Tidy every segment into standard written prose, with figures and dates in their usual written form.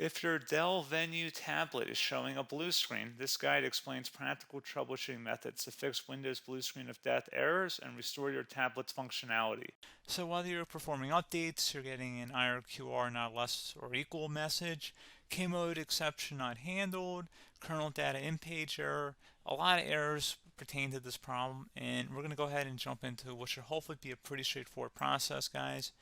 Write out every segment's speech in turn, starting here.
If your Dell Venue Tablet is showing a blue screen, this guide explains practical troubleshooting methods to fix Windows blue screen of death errors and restore your tablet's functionality. So while you're performing updates, you're getting an IRQR not less or equal message, K-mode exception not handled, kernel data in page error, a lot of errors pertain to this problem, and we're going to go ahead and jump into what should hopefully be a pretty straightforward process, guys,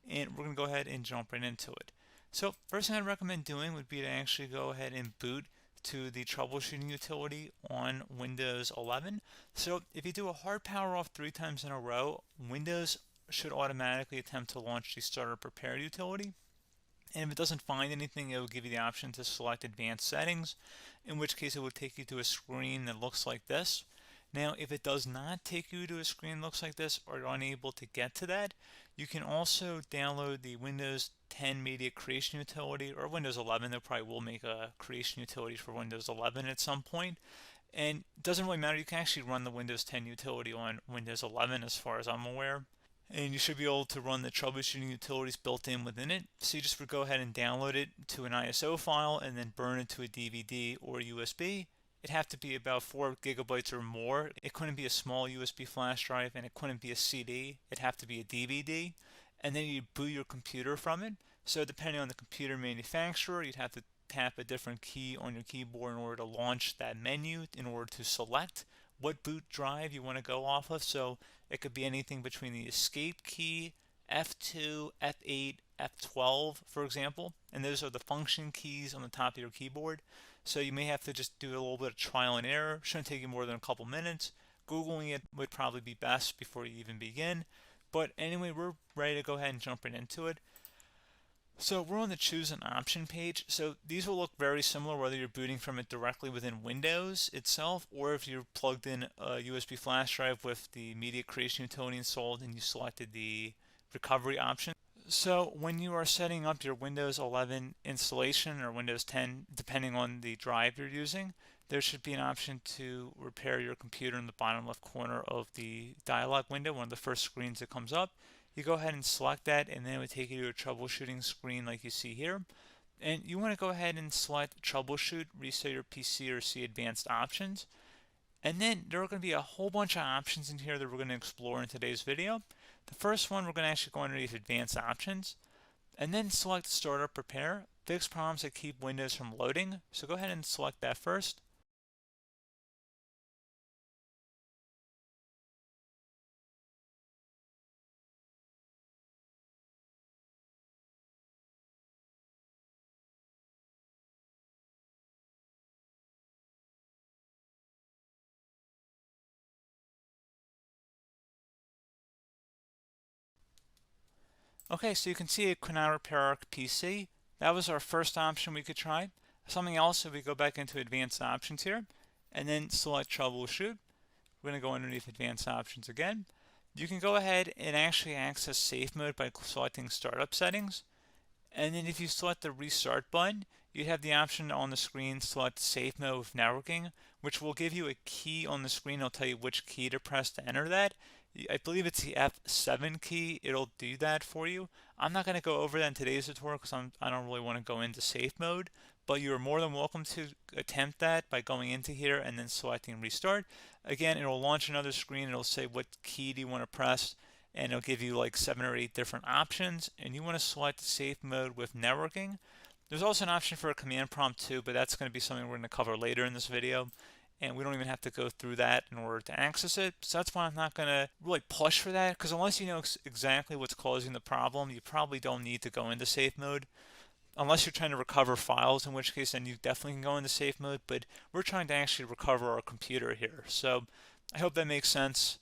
and we're going to go ahead and jump right into it. So first thing I'd recommend doing would be to actually go ahead and boot to the troubleshooting utility on Windows 11. So if you do a hard power off 3 times in a row, Windows should automatically attempt to launch the starter prepare utility. And if it doesn't find anything, it will give you the option to select advanced settings, in which case it will take you to a screen that looks like this. Now, if it does not take you to a screen that looks like this, or you're unable to get to that, you can also download the Windows 10 Media Creation Utility, or Windows 11. They probably will make a creation utility for Windows 11 at some point. And it doesn't really matter. You can actually run the Windows 10 utility on Windows 11 as far as I'm aware. And you should be able to run the troubleshooting utilities built in within it. So you just would go ahead and download it to an ISO file and then burn it to a DVD or USB. It'd have to be about 4 gigabytes or more. It couldn't be a small USB flash drive, and it couldn't be a CD. It'd have to be a DVD. And then you'd boot your computer from it. So depending on the computer manufacturer, you'd have to tap a different key on your keyboard in order to launch that menu, in order to select what boot drive you want to go off of. So it could be anything between the escape key, F2, F8, F12, for example. And those are the function keys on the top of your keyboard. So you may have to just do a little bit of trial and error. Shouldn't take you more than a couple minutes. Googling it would probably be best before you even begin. But anyway, we're ready to go ahead and jump right into it. So we're on the choose an option page. So these will look very similar whether you're booting from it directly within Windows itself, or if you're plugged in a USB flash drive with the media creation utility installed and you selected the recovery option. So when you are setting up your Windows 11 installation or Windows 10, depending on the drive you're using, there should be an option to repair your computer in the bottom left corner of the dialog window, one of the first screens that comes up. You go ahead and select that, and then it would take you to a troubleshooting screen like you see here. And you want to go ahead and select troubleshoot, reset your PC, or see advanced options. And then there are going to be a whole bunch of options in here that we're going to explore in today's video. The first one, we're going to actually go underneath advanced options and then select startup prepare, fix problems that keep Windows from loading. So go ahead and select that first. Okay, so you can see it could not repair our PC. That was our first option we could try. Something else, if we go back into advanced options here and then select troubleshoot, we're going to go underneath advanced options again. You can go ahead and actually access safe mode by selecting startup settings. And then if you select the restart button, you have the option on the screen select safe mode with networking, which will give you a key on the screen. It'll tell you which key to press to enter that. I believe it's the F7 key. It'll do that for you. I'm not going to go over that in today's tutorial because I don't really want to go into safe mode, but you're more than welcome to attempt that by going into here and then selecting restart. Again, it'll launch another screen. It'll say what key do you want to press, and it'll give you like 7 or 8 different options, and you want to select safe mode with networking. There's also an option for a command prompt too, but that's going to be something we're going to cover later in this video, and we don't even have to go through that in order to access it. So that's why I'm not going to really push for that, because unless you know exactly what's causing the problem, you probably don't need to go into safe mode. Unless you're trying to recover files, in which case then you definitely can go into safe mode, but we're trying to actually recover our computer here. So I hope that makes sense.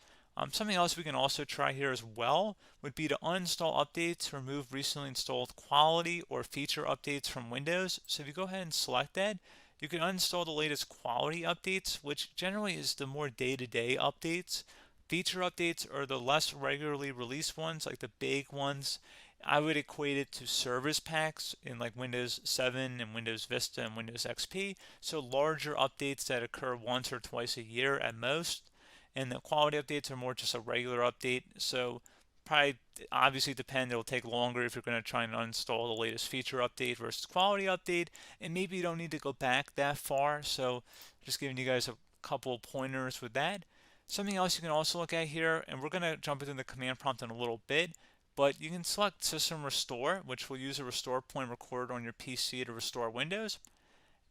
Something else we can also try here as well would be to uninstall updates, remove recently installed quality or feature updates from Windows. So if you go ahead and select that, you can uninstall the latest quality updates, which generally is the more day-to-day updates. Feature updates are the less regularly released ones, like the big ones. I would equate it to service packs in like Windows 7 and Windows Vista and Windows XP. So larger updates that occur once or twice a year at most. And the quality updates are more just a regular update. So Probably obviously depend, it'll take longer if you're going to try and uninstall the latest feature update versus quality update, and maybe you don't need to go back that far. So just giving you guys a couple pointers with that. Something else you can also look at here, and we're going to jump into the command prompt in a little bit, but you can select System Restore, which will use a restore point recorded on your PC to restore Windows.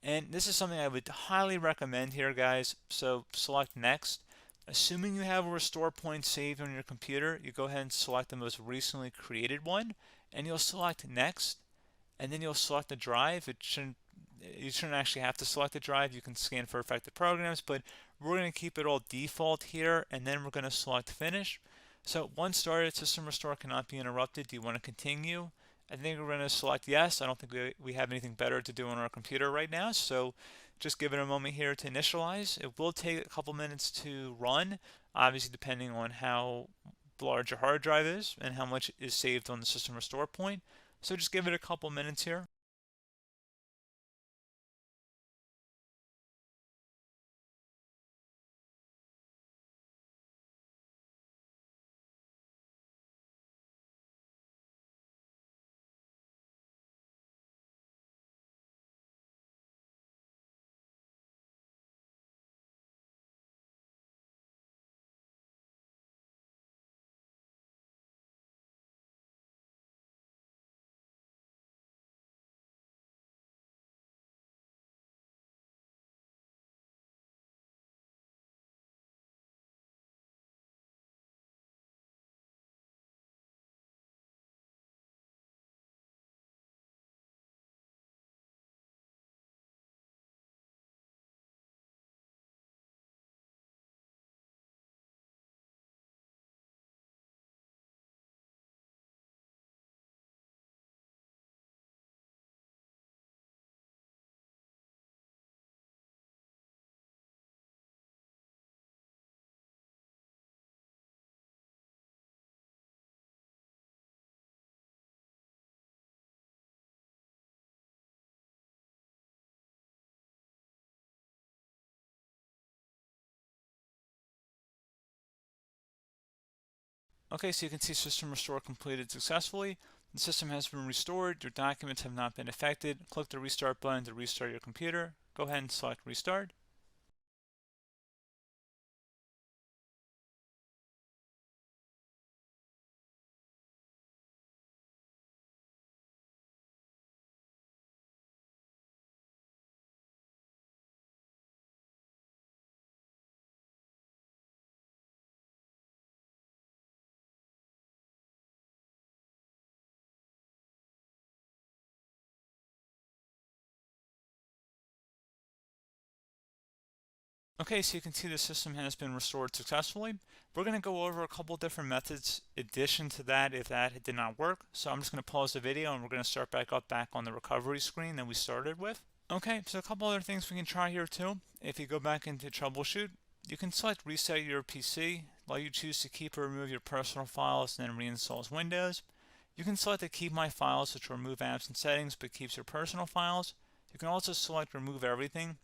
And this is something I would highly recommend here, guys. So select Next. Assuming you have a restore point saved on your computer, you go ahead and select the most recently created one, and you'll select Next, and then you'll select the drive. You shouldn't actually have to select the drive. You can scan for affected programs, but we're going to keep it all default here, and then we're going to select Finish. So once started, System Restore cannot be interrupted. Do you want to continue? I think we're going to select yes. I don't think we have anything better to do on our computer right now, so just give it a moment here to initialize. It will take a couple minutes to run, obviously depending on how large your hard drive is and how much is saved on the System Restore point. So just give it a couple minutes here. Okay, so you can see System Restore completed successfully. The system has been restored. Your documents have not been affected. Click the Restart button to restart your computer. Go ahead and select Restart. Okay, so you can see the system has been restored successfully. We're going to go over a couple different methods in addition to that if that did not work. So I'm just going to pause the video and we're going to start back on the recovery screen that we started with. Okay, so a couple other things we can try here too. If you go back into troubleshoot, you can select reset your PC, while you choose to keep or remove your personal files and then reinstalls Windows. You can select to keep my files, which will remove apps and settings but keeps your personal files. You can also select remove everything,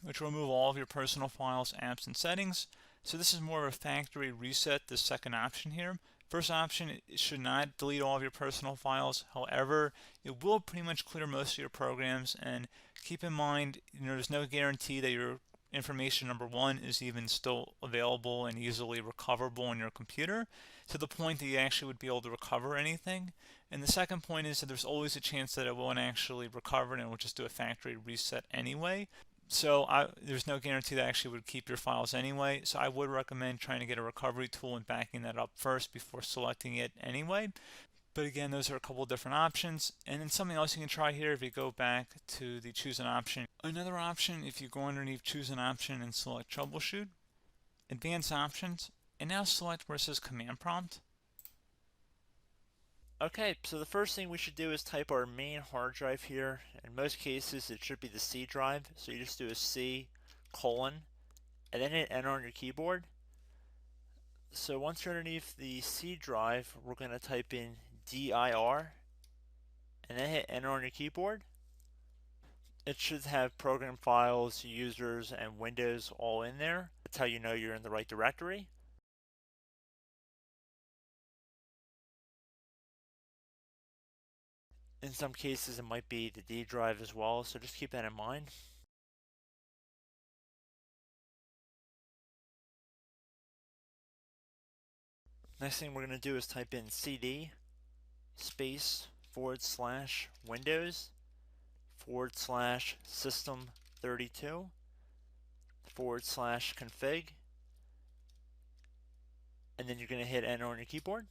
which will remove all of your personal files, apps, and settings. So this is more of a factory reset, the second option here. First option, it should not delete all of your personal files. However, it will pretty much clear most of your programs, and keep in mind, there's no guarantee that your information, number one, is even still available and easily recoverable on your computer to the point that you actually would be able to recover anything. And the second point is that there's always a chance that it won't actually recover and it will just do a factory reset anyway. So there's no guarantee that actually would keep your files anyway. So I would recommend trying to get a recovery tool and backing that up first before selecting it anyway. But again, those are a couple of different options. And then something else you can try here if you go back to the choose an option. Another option, if you go underneath choose an option and select troubleshoot, advanced options, and now select where it says command prompt. Okay, so the first thing we should do is type our main hard drive here. In most cases, it should be the C drive. So you just do a C colon and then hit enter on your keyboard. So once you're underneath the C drive, we're going to type in dir and then hit enter on your keyboard. It should have program files, users, and Windows all in there. That's how you know you're in the right directory. In some cases, it might be the D drive as well, so just keep that in mind. Next thing we're going to do is type in cd space /Windows /system32 /config, and then you're going to hit enter on your keyboard.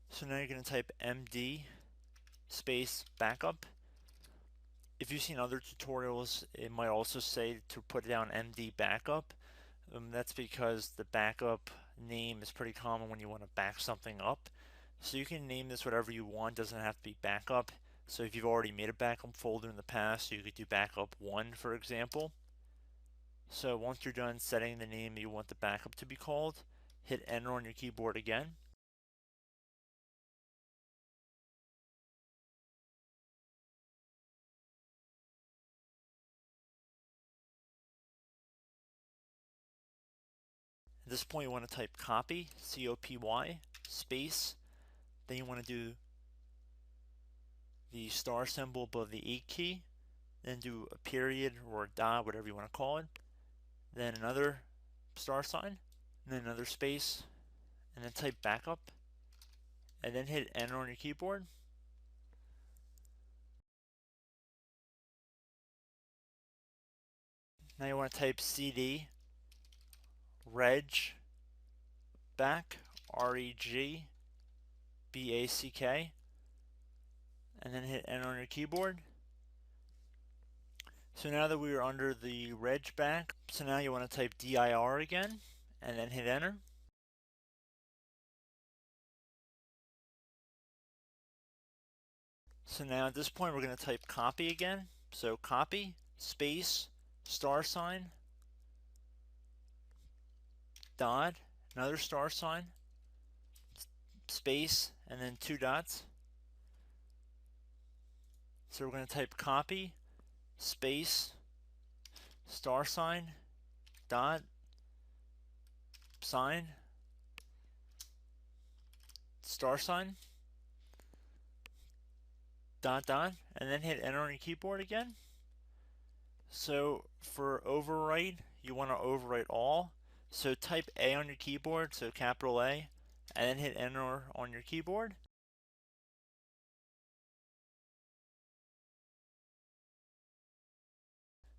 So now you're going to type md space backup. If you've seen other tutorials, it might also say to put down md backup. That's because the backup name is pretty common when you want to back something up. So you can name this whatever you want, doesn't have to be backup. So if you've already made a backup folder in the past, you could do backup 1, for example. So once you're done setting the name you want the backup to be called, hit enter on your keyboard again. At this point you want to type copy, C-O-P-Y, space, then you want to do the star symbol above the 8 key, then do a period or a dot, whatever you want to call it, then another star sign, and then another space, and then type backup, and then hit enter on your keyboard. Now you want to type cd reg back, REGBACK, and then hit enter on your keyboard. So now that we are under the reg back, so now you want to type dir again, and then hit enter. So now at this point we're going to type copy again. So copy, space, star sign, dot, another star sign, space, and then 2 dots. So we're going to type copy, space, star sign, dot, sign, star sign, dot, dot, and then hit enter on your keyboard again. So for overwrite, you want to overwrite all. So type A on your keyboard, so capital A, and then hit enter on your keyboard.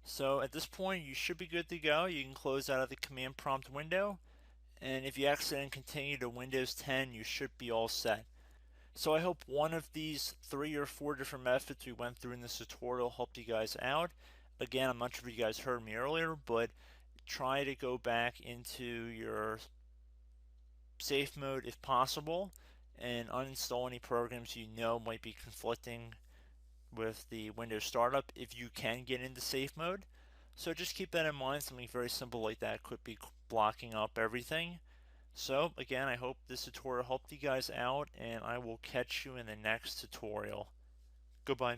So at this point you should be good to go. You can close out of the command prompt window, and if you accidentally continue to Windows 10 you should be all set. So I hope one of these 3 or 4 different methods we went through in this tutorial helped you guys out. Again, I'm not sure if you guys heard me earlier, but try to go back into your safe mode if possible and uninstall any programs you know might be conflicting with the Windows startup if you can get into safe mode. So just keep that in mind. Something very simple like that could be blocking up everything. So again, I hope this tutorial helped you guys out, and I will catch you in the next tutorial. Goodbye.